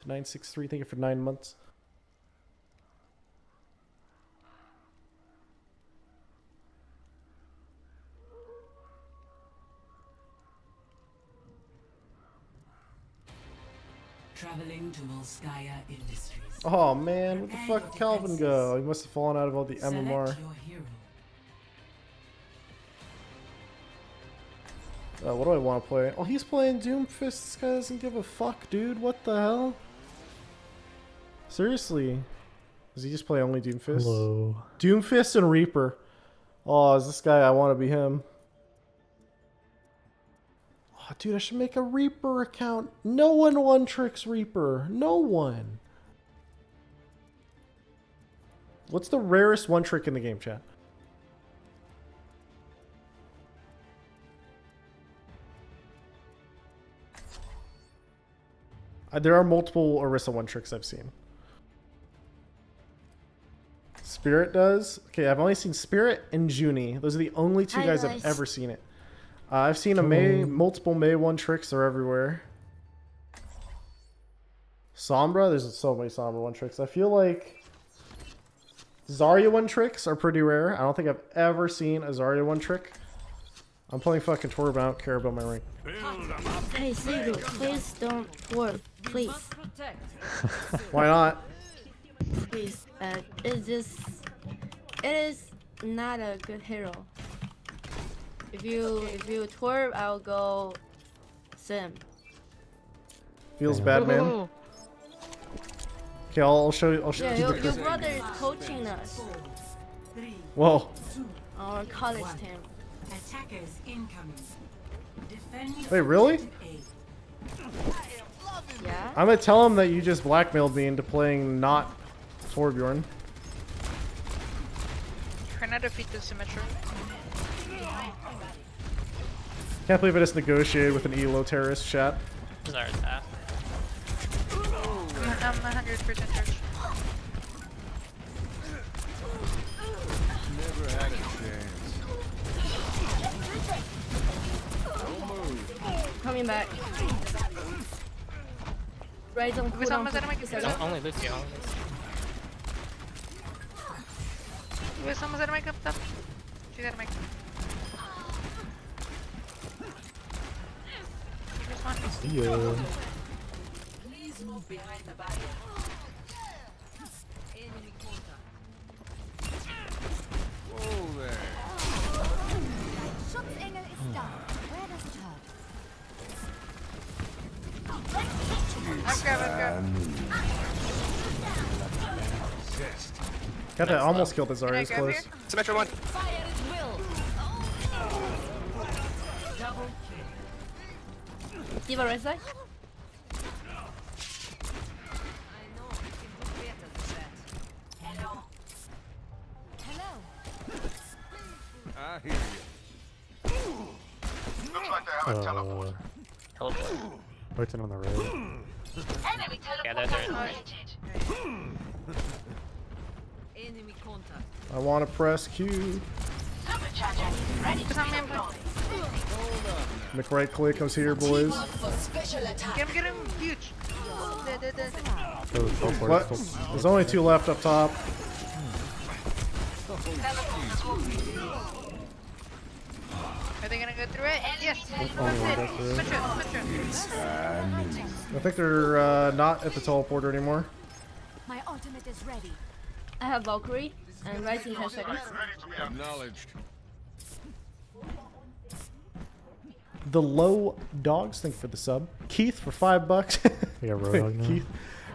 963. Thank you for 9 months. Traveling to Volskaya Industries. Oh man, where the fuck did Calvin go? He must have fallen out of all the MMR. Select your hero. What do I want to play? Oh, he's playing Doomfist. This guy doesn't give a fuck, dude. What the hell? Seriously. Does he just play only Doomfist? Hello. Doomfist and Reaper. Oh, is this guy? I want to be him. Oh, dude, I should make a Reaper account. No one one-tricks Reaper. No one. What's the rarest one-trick in the game, chat? There are multiple Orisa one-tricks I've seen. Spirit does. Okay, I've only seen Spirit and Junie. Those are the only two guys I've ever seen it. I've seen a Mei, multiple Mei one-tricks. They're everywhere. Sombra, there's so many Sombra one-tricks. I feel like Zarya one-tricks are pretty rare. I don't think I've ever seen a Zarya one-trick. I'm playing fucking Torb, I don't care about my rank. Hey, Seagull, please don't work, please. Why not? Please, it is not a good hero. If you twerp, I'll go Sim. Feels bad, man. Okay, I'll show you. Yeah, your brother is coaching us. Whoa. Our college team. Attackers incoming. Defend Wait, really? Yeah. I'm gonna tell him that you just blackmailed me into playing not Torbjorn. Try not to defeat the Symmetra. Can't believe I just negotiated with an ELO terrorist, chat. Zarya's half. I'm 100% charged. Never had a chance. Coming back. Right on cooldown. Only Lucio. Only Lucio. Wait, someone's at a mic up top. She's at a mic. Yeah. Please move behind the barrier. Enemy contact. Whoa there. Schutzengel ist da. Where does it hurt? Let's grab. Got that almost killed his Can I Zarya's grab close. here? Symmetra 1. Fire at will. Double kill. D.Va right side. I know we can do better than that. Hello. Hello. I hear you. Looks like they have a teleport. Teleport. Waiting on the road. Enemy Yeah, teleport they're activated. Enemy contact. I want to press Q. Supercharger ready to Come in, reload. McRight click comes here, boys. For special attack. Get him, huge. Dead. Oh, teleport. What? There's only 2 left up top. Are they gonna go through it? Yes. Only one got through. Symmetra. I think they're not at the teleporter anymore. My ultimate is ready. I have Valkyrie and Rising 10 seconds. Ready to be Acknowledged. The Low Dogs, thank you for the sub. Keith for $5. We got Roadhog now. Keith.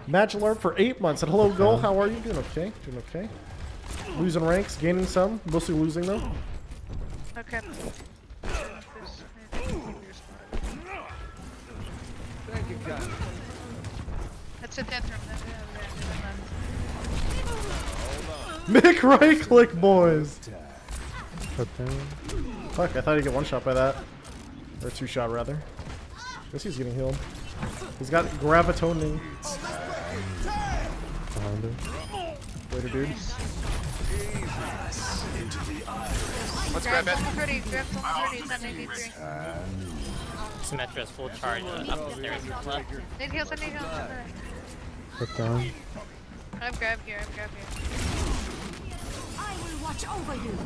Magilarp for 8 months. And hello, Go. How are you? Doing okay? Doing okay. Losing ranks, gaining some. Mostly losing though. Okay. Thank you, guys. That's a death room. Mick right click, boys. Shut down. Fuck, I thought he'd get 1 shot by that. Or 2 shot, rather. Guess he's getting healed. He's got gravitoning. Behind her. Later, dude. Let's grab it. Someone's ready. Grab someone's ready. It's at 93. Symmetra's full charge up the stairs left. Need heals. Put down. I've grabbed here. I will watch over you.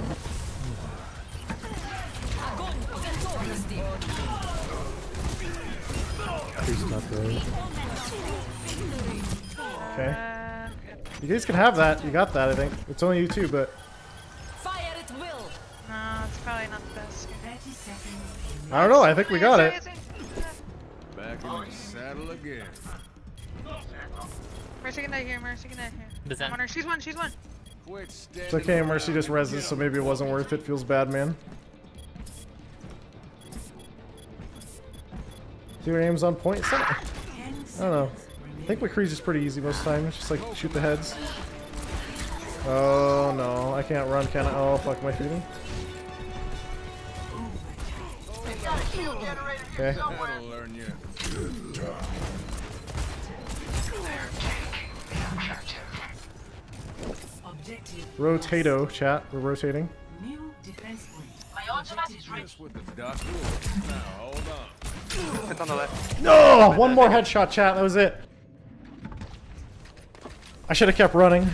He's not right. Okay. You guys can have that. You got that, I think. It's only you two, but Fire at will. No, it's probably not the best. I don't know. I think we got it. Back in the saddle again. Mercy can die here. Does that- I'm on her. She's one. Quit It's standing okay. around. Mercy just reses, so maybe it wasn't worth it. Feels bad, man. See your aim's on point. I don't know. I think Mccree's just pretty easy most of the time. It's just like shoot the heads. Oh no, I can't run, can I? Oh fuck, am I feeding? Okay. That'll learn you. Rotato, chat. We're rotating. My ultimate is ready. Just with the duck. Now hold on. It's on the left. No! One more headshot, chat. That was it. I should have kept running.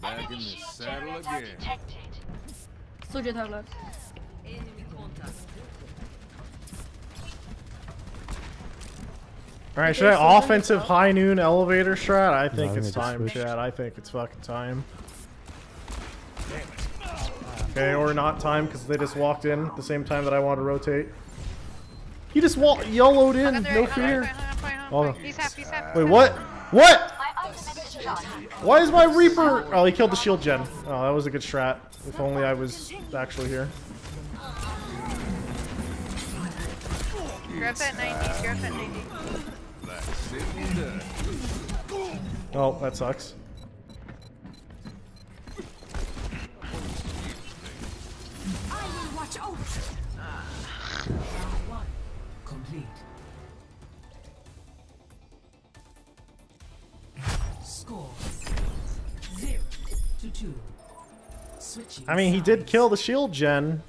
Back in the saddle again. Detected. 速决他了。 Enemy contact. Alright, should I offensive high noon elevator strat? I think No, I it's think it's time, switch. chat. I think it's fucking time. Okay, or not time because they just walked in at the same time that I wanted to rotate. He just YOLO'd in, no fear. Oh. He's half. Wait, what? What? My ultimate is ready. Why is my Reaper? Oh, he killed the shield gen. Oh, that was a good strat. If only I was actually here. Grab that 90. Like sitting duck. Oh, that sucks. I will watch over. Complete. Score 0-2. Switching. I mean, he did kill the shield gen.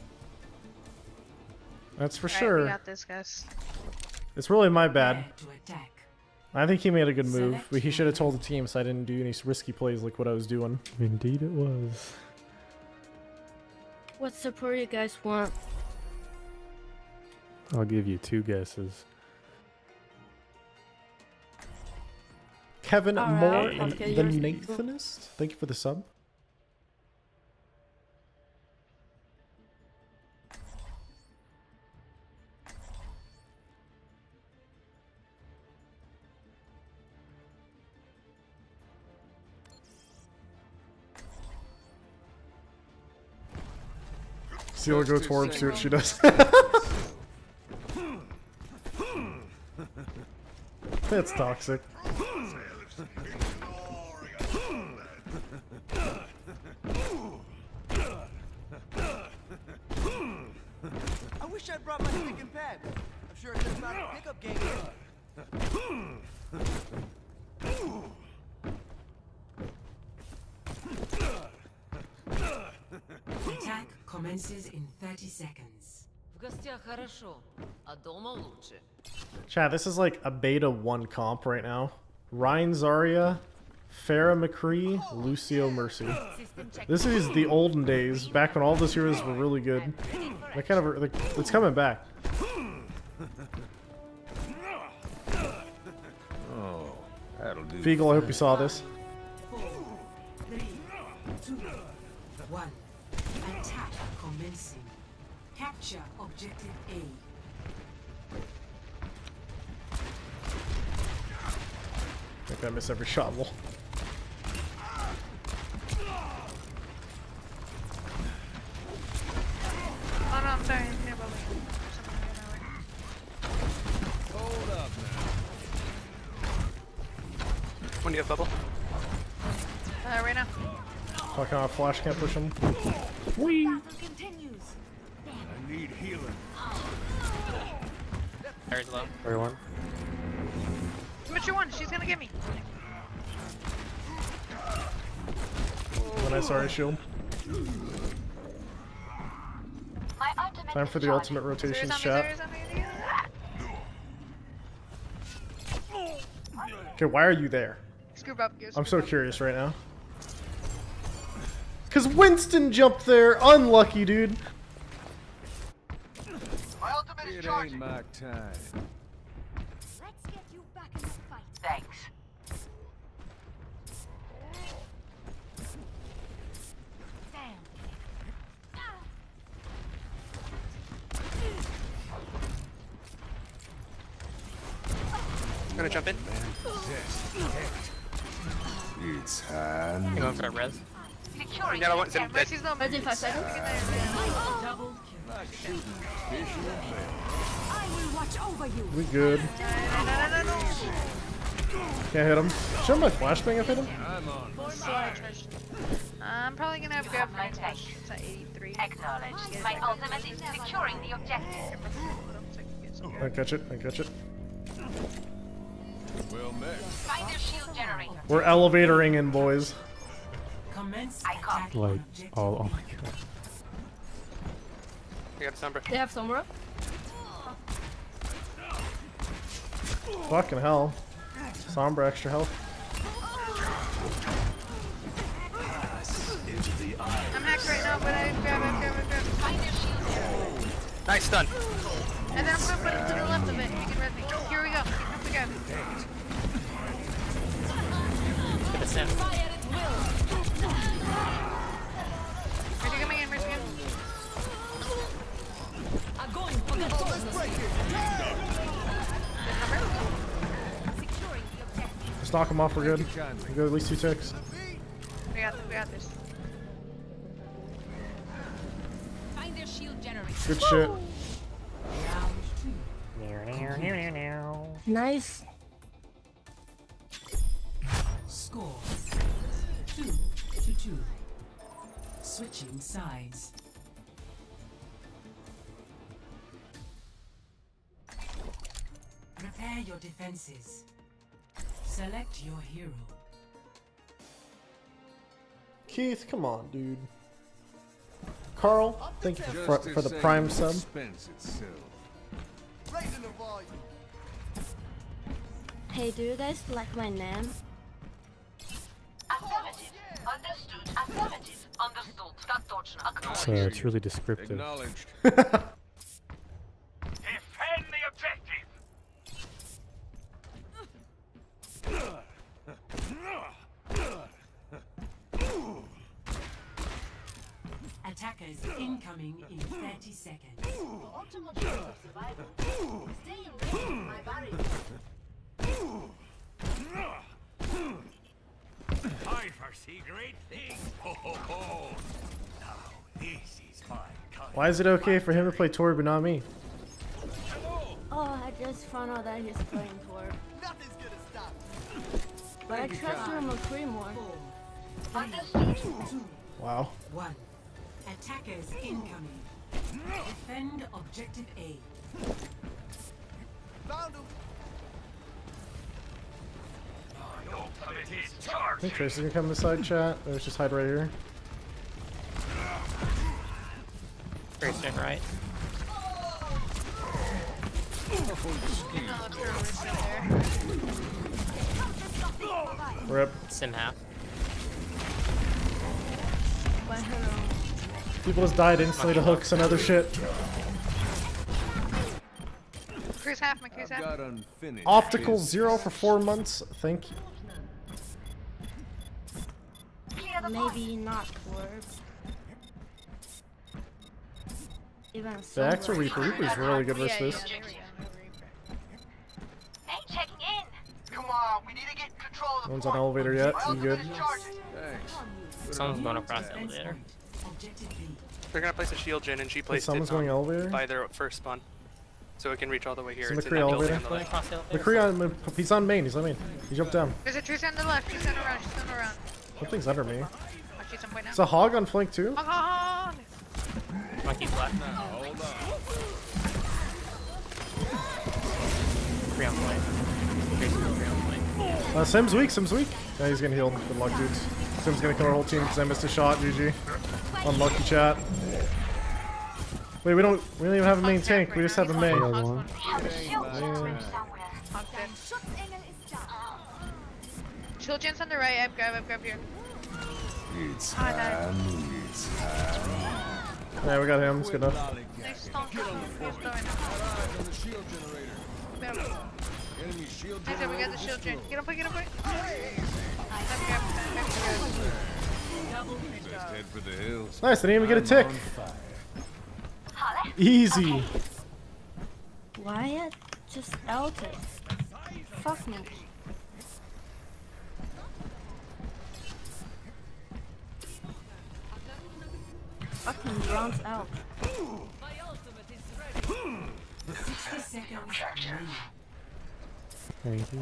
That's for Alright, sure. we got this, guys. It's really my bad. To attack. I think he made a good move, but he should have told the team so I didn't do any risky plays like what I was doing. Indeed it was. What support you guys want? I'll give you 2 guesses. Kevin Alright, Moore I'll and get the yours. Nathanist. Thank you for the sub. Seal go toward, see what she does. It's toxic. I wish I'd brought my stick and pad. I'm sure it's just not a pickup game here. Attack commences in 30 seconds. В гостях хорошо, а дома лучше. Chat, this is like a beta 1 comp right now. Ryan Zarya, Farah Mccree, Lucio Mercy. This is the olden days, back when all those heroes were really good. That kind of, like, it's coming back. Oh, that'll do. Seagull, I hope you saw this. 4, 3, 2, 1. Attack commencing. Capture objective A. I think I miss every shot. Lol. Oh no, I'm sorry. Near building. Something Hold up now. When do you have bubble? right now. Fucking off, Flash can't push him. Battle continues. I need healing. Very low. Everyone. Mature one. She's gonna get me. When I saw her shield. My ultimate Time for the ultimate rotations, chat. Okay, why are you there? Scoop up. I'm so curious right now. Cause Winston jumped there. Unlucky, dude. My ultimate is It ain't charging. my time. Let's get you back in the fight. Thanks. Damn. Gonna jump in. It's hand. I'm going for a res. You gotta want some. Mercy's low. Ready 5 seconds. Double kill. I will watch over you. We good. No. Can't hit him. Show my flashbang if hit him. I'm on. I'm probably gonna have grab my touch. It's at 83. Acknowledge. My ultimate is securing the objective. I catch it. I catch it. Well met. Find their shield generator. We're elevatoring in, boys. Commence I copy. attack Like, on objective. oh my god. I got a sombra. They have Sombra. Fucking hell. Sombra extra health. I'm hacked right now, but I grab. Find their shield generator. Nice stun. And then I'm gonna put it to the left of it. You can res me. Here we go. Here we go. Get a sim. Mercy coming in. Mercy coming in. Just knock him off. We're good. We got at least 2 ticks. We got this. Find their shield generator. Good shit. Nice. Score 2-2. Switching sides. Prepare your defenses. Select your hero. Keith, come on, dude. Carl, thank you for the prime sub. Expense itself. Raising the volume. Hey, do you guys like my name? Affirmative. Understood. Affirmative. Understood. That точно. Acknowledge. So it's really descriptive. Acknowledged. Defend the objective. Attackers incoming in 30 seconds. Ultimate chance of survival. Stay in range of my barrier. I foresee great things. Ho ho ho. Now this is my kind. Why is it okay for him to play Tor but not me? Oh, I just found out that he's playing Torb. Nothing's gonna stop me. But I trust your Mccree more. Understood. Wow. 1. Attackers incoming. Defend objective A. Found him. I think Tracy's gonna come to the side chat. Let's just hide right here. Tracer right. Rip. Sim half. But hello. People just died instantly to hooks and other shit. McCree's half. McCree's half. Got unfinished. Optical business. 0 for 4 months. Thank you. Maybe not Torb. Even Back to Sombra. Reaper. Reaper's really good versus Yeah, this. there we go. Hey, checking in. Come on, we need to get control of the No one's on point. elevator yet. My You ultimate good? is charging. Thanks. Someone's going across the Defense elevator. point. Objective B. They're gonna place a shield gen, and she placed someone's it going elevator? by their first spawn, so it can reach all the way here. So It's in McCree that building elevator? on the Going left. across the elevator. McCree on. He's on main. He's on main. He jumped down. There's a Tracy on the left. She's on around. She's on around. Something's under me. Watch you some point now. Is a hog on flank too? Hog, hog, hog. Monkey's left. Now hold on. 3 on point. Tracer's 3 on point. Sim's weak. Sim's weak. Yeah, he's gonna heal. Good luck, dudes. Sim's gonna kill our whole team because I missed a shot. GG. Unlucky chat. Wait, we don't even have a main Hog's tank. back We right just now. have a He's main. one, Another Hog's one. one. Man. Hog's dead. Shield gen's on the right. I've grab here. It's Ah, nice. Yeah, we got him. It's good enough. Nice stomp. He's throwing him. Nice, we got the shield gen. Get him, get him, Head for the hills. Nice. I didn't even get a tick. Easy. Wyatt just outed. Fuck me. Fucking rounds out. 60 seconds remaining. Thank you.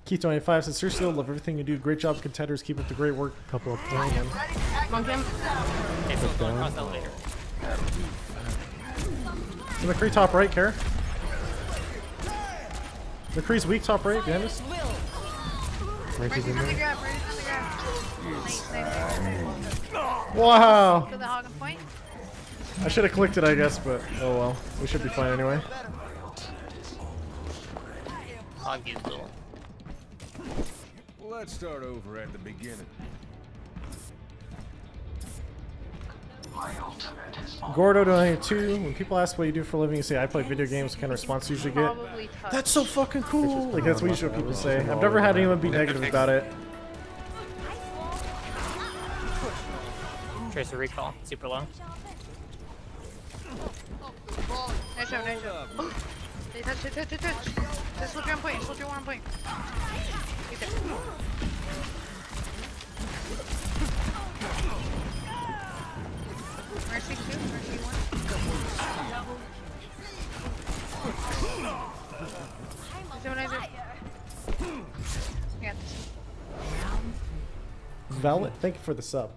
Keith25 says, seriously, love everything you do. Great job, contenders. Keep up the great work. Couple of playing. Monk him. Okay, so going across the elevator. So McCree top right, Kara. McCree's weak top right, behind us. Mercy's on the grab, Mercy's on the grab. Nice. Wow. Kill the hog on point. I should have clicked it, I guess, but oh well. We should be fine anyway. Hog is cool. Let's start over at the beginning. Gordo donated 2. When people ask what you do for a living, you say, I play video games. What kind of response you usually get? Probably tough. That's so fucking cool. Like, that's what usually what people say. I've never had anyone be negative about it. Tracer recall, super low. Nice job, nice job. They touch. Soldier on point, soldier one on point. Keep it. Mercy 2, Mercy 1. Zonizer. Yeah. Velvet, thank you for the sub.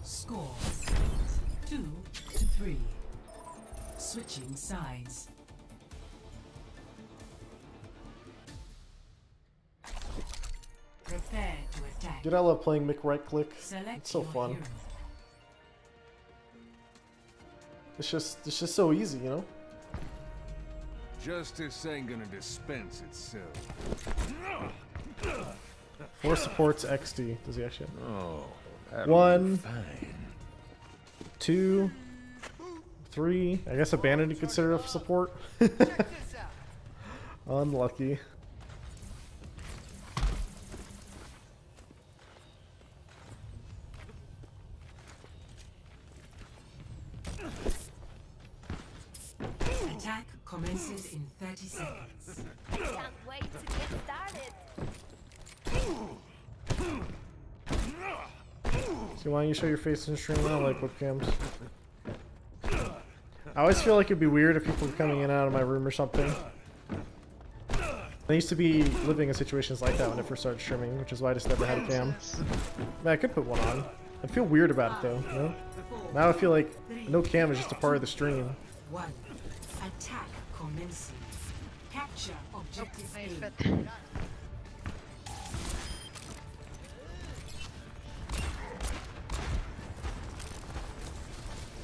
Score 2-3. Switching sides. Prepare to attack. Dude, I love playing Mick right click. Select It's so your fun. hero. It's just so easy, you know? Justice ain't gonna dispense itself. 4 supports XD. Does he actually? Oh, 1, fine. 2, 3. I guess abandoned you consider a support. Unlucky. Attack commences in 30 seconds. Can't wait to get started. So why don't you show your face in stream now, like webcams? I always feel like it'd be weird if people were coming in and out of my room or something. I used to be living in situations like that when I first started streaming, which is why I just never had a cam. Man, I could put one on. I'd feel weird about it though, you know? Now I feel like no cam is just a part of the stream. 1. Attack commencing. Capture objective Nice A. fit.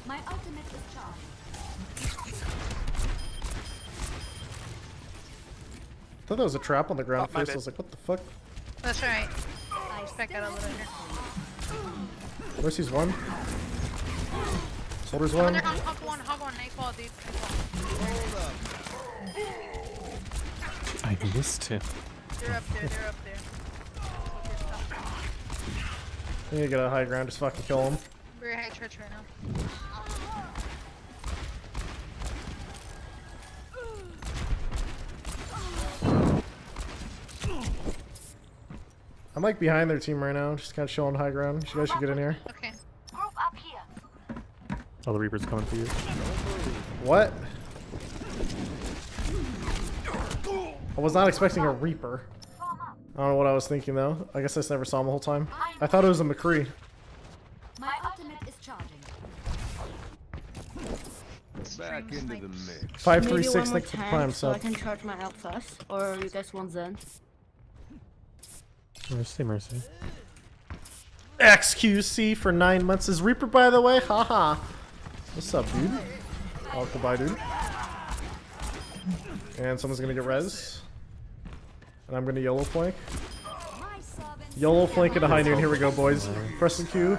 My ultimate is charged. I thought that was a trap on the ground Oh, my first. I bad. was like, what the fuck? That's right. Let's back out a little here. Mercy's 1. Soldier's Oh, 1. they're hog one. Nice ball, dude. Nice ball. I missed him. They're up there. I need to get a high ground, just fucking kill him. Very high church right now. I'm like behind their team right now, just kind of chilling high ground. You guys should get in here. Okay. Group up here. Oh, the Reaper's coming for you. What? I was not expecting a Reaper. Form up. I don't know what I was thinking though. I guess I just never saw him the whole time. I thought it was a McCree. My ultimate is charging. Back into the mix. Maybe 536, one more thank you for the time prime so I sub. can charge my ult first, or you guys want Zen? Mercy, mercy. XQC for 9 months. Is Reaper, by the way? Haha. What's up, dude? Oh, goodbye, dude. And someone's gonna get res. And I'm gonna yellow flank. Yellow flank into high noon. Here we go, boys. Press the Q.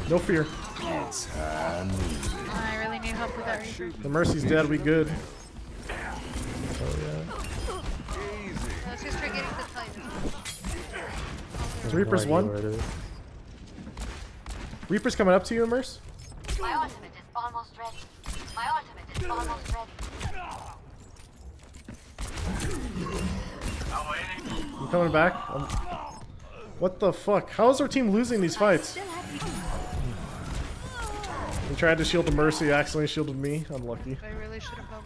No fear. I really need help with that Reaper. The Mercy's dead. We good. Oh yeah. Let's just try getting to the Titan. Is Reaper's No idea one? where it is. Reaper's coming up to you, Immerse. My ultimate is almost ready. My ultimate is almost ready. I'm coming back. What the fuck? How is our team losing these fights? He tried to shield the Mercy, accidentally shielded me. Unlucky. I really should have bubble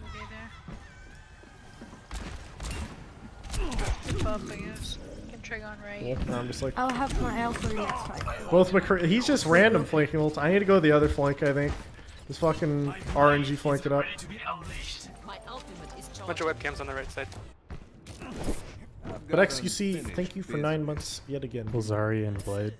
there. Good buff, I guess. Can trig on right. Cool. Now I'm just like I'll have my alpha next fight. both Mccree. He's just random flanking. I need to go the other flank. I think. This fucking RNG flanked it up. Bunch of webcams on the right side. But XQC, thank you for 9 months yet again. Lazari and Blade.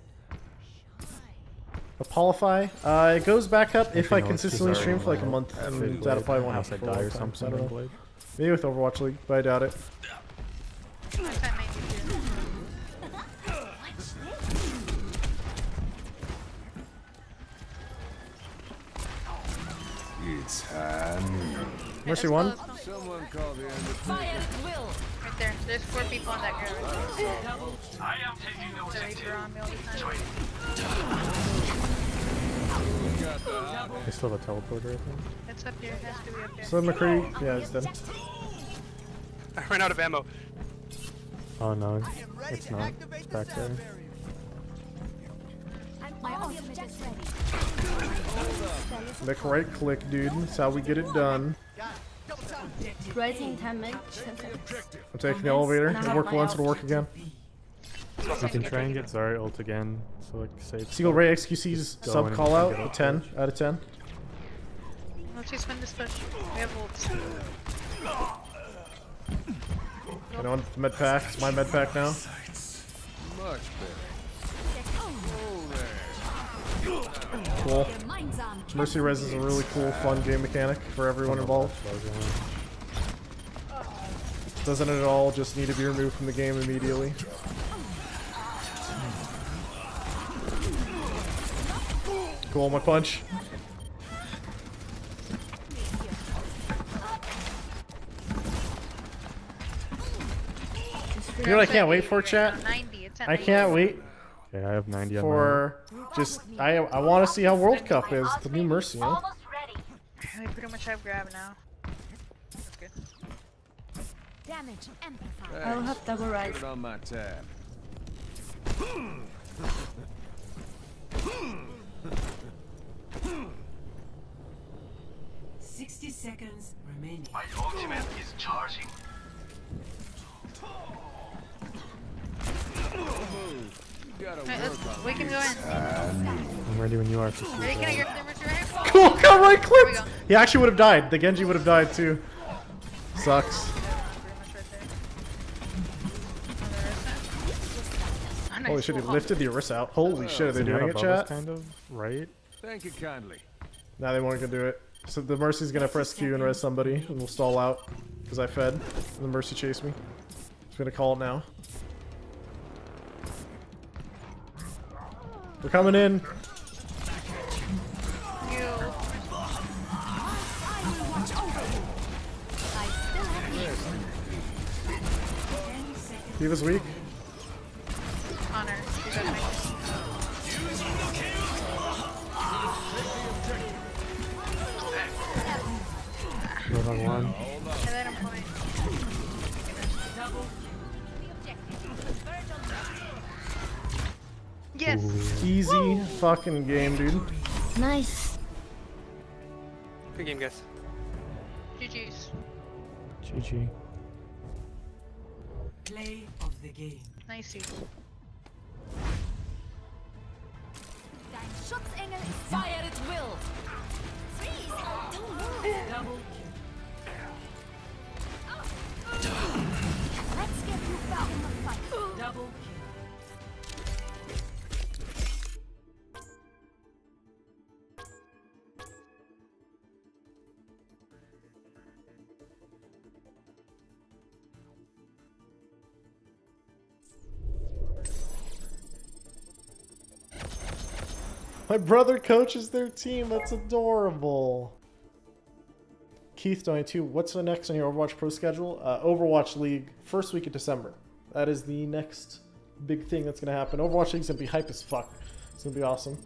Apollify. It goes back up if I know it's consistently Lazari stream for like a and month, and Blade. that'll probably won't Unless I happen for a die or long time, so I something. don't know. Blade. Maybe with Overwatch League, but I doubt it. Last time I Mercy one. Someone call the Fire at will. Right there. There's 4 people on that girl right there. I am taking the The Reaper on me all the time. They still have a teleporter, I think. It's up here. It has to be up there. So Mccree, yeah, he's dead. I ran out of ammo. Oh no, it's not. It's back there. My ultimate is ready. Make right click, dude. That's how we get it done. Rising 10 minutes. I'm taking the elevator. It'll work once, it'll work again. You can try and get Zarya ult again, so like save. Seagull Ray XQC's Go sub in call and out, get a up 10 out of 10. Let's just spin this push. We have ults. You know, med pack. It's my med pack now. Much Cool. Mine's on. Mercy Res is a really cool, fun game mechanic for everyone involved. Doesn't it at all just need to be removed from the game immediately? Cool, my punch. You know what I can't wait for, chat? 90. It's at I 90. can't wait Okay, I have 90 on for just I want to see how World Cup is the new Mercy. You know? Almost ready. We pretty much have grab now. That's good. Damage amplified. I'll have double rise. Put it on my tab. 60 seconds remaining. My ultimate is charging. We can go in. I'm ready when you are. Are you gonna get the Mercy right? Cool, got right There we clicked. go. He actually would have died. The Genji would have died too. Sucks. Pretty much right there. Holy shit, he lifted the Orisa out. Holy shit, are they Isn't that doing it, above us, chat? kind of, right? Thank you kindly. Nah, they weren't gonna do it. So the Mercy's gonna press Q and res somebody, and we'll stall out. Because I fed, and the Mercy chased me. Just gonna call it now. We're coming in. Diva's weak. Honor. She's at me. Move on one. I let him point. Yes. Easy fucking game, dude. Nice. Good game, guys. GG's. GG. Play of the game. Nice. Dein Schutzengel ist Fire at will. freeze. Don't move. Double Let's get you back in the fight. double My brother coaches their team. That's adorable. Keith donated 2. What's the next on your Overwatch Pro schedule? Overwatch League, first week of December. That is the next big thing that's going to happen. Overwatch League's going to be hype as fuck. It's going to be awesome.